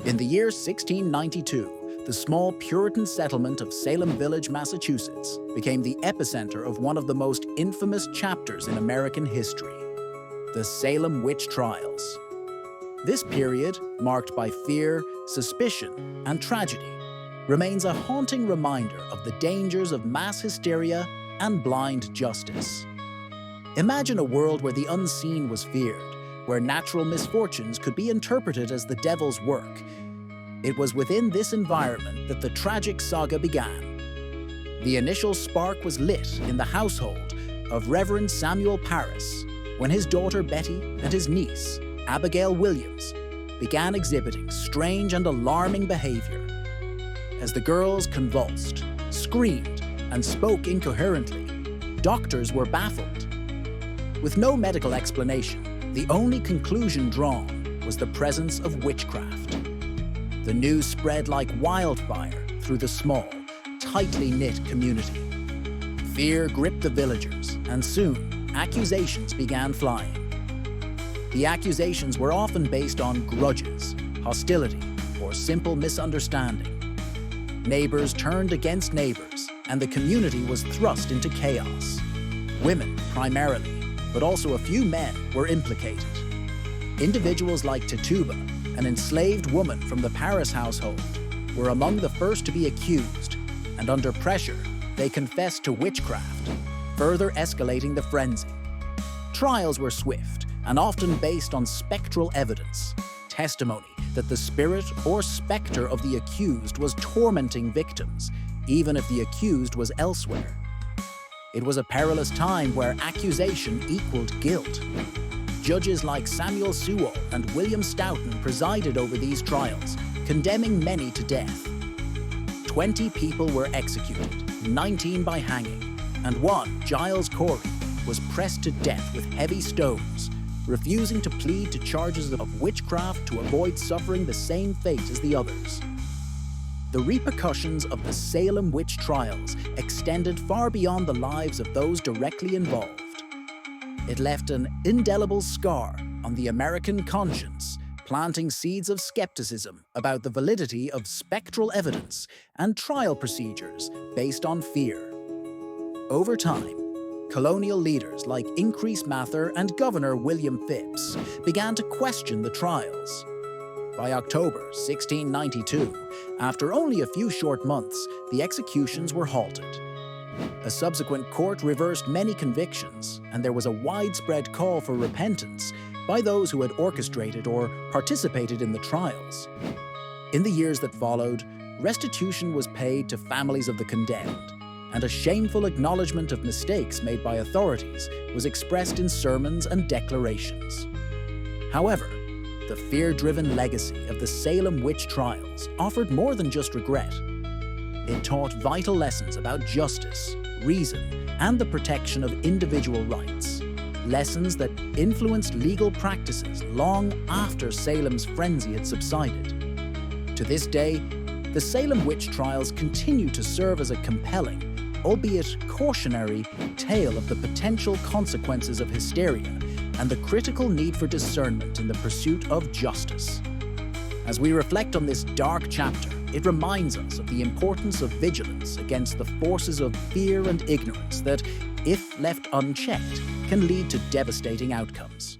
In the year 1692, the small Puritan settlement of Salem Village, Massachusetts, became the epicenter of one of the most infamous chapters in American history, the Salem Witch Trials. This period, marked by fear, suspicion, and tragedy, remains a haunting reminder of the dangers of mass hysteria and blind justice. Imagine a world where the unseen was feared, where natural misfortunes could be interpreted as the devil's work. It was within this environment that the tragic saga began. The initial spark was lit in the household of Reverend Samuel Parris, when his daughter Betty and his niece, Abigail Williams, began exhibiting strange and alarming behavior. As the girls convulsed, screamed, and spoke incoherently, doctors were baffled. With no medical explanation, the only conclusion drawn was the presence of witchcraft. The news spread like wildfire through the small, tightly knit community. Fear gripped the villagers, and soon, accusations began flying. The accusations were often based on grudges, hostility, or simple misunderstanding. Neighbors turned against neighbors, and the community was thrust into chaos. Women, primarily, but also a few men, were implicated. Individuals like Tituba, an enslaved woman from the Parris household, were among the first to be accused, and under pressure, they confessed to witchcraft, further escalating the frenzy. Trials were swift and often based on spectral evidence, testimony that the spirit or specter of the accused was tormenting victims, even if the accused was elsewhere. It was a perilous time where accusation equaled guilt. Judges like Samuel Sewall and William Stoughton presided over these trials, condemning many to death. 20 people were executed, 19 by hanging, and one, Giles Corey, was pressed to death with heavy stones, refusing to plead to charges of witchcraft to avoid suffering the same fate as the others. The repercussions of the Salem Witch Trials extended far beyond the lives of those directly involved. It left an indelible scar on the American conscience, planting seeds of skepticism about the validity of spectral evidence and trial procedures based on fear. Over time, colonial leaders like Increase Mather and Governor William Phipps began to question the trials. By October 1692, after only a few short months, the executions were halted. A subsequent court reversed many convictions, and there was a widespread call for repentance by those who had orchestrated or participated in the trials. In the years that followed, restitution was paid to families of the condemned, and a shameful acknowledgement of mistakes made by authorities was expressed in sermons and declarations. However, the fear-driven legacy of the Salem Witch Trials offered more than just regret. It taught vital lessons about justice, reason, and the protection of individual rights. Lessons that influenced legal practices long after Salem's frenzy had subsided. To this day, the Salem Witch Trials continue to serve as a compelling, albeit cautionary, tale of the potential consequences of hysteria and the critical need for discernment in the pursuit of justice. As we reflect on this dark chapter, it reminds us of the importance of vigilance against the forces of fear and ignorance that, if left unchecked, can lead to devastating outcomes.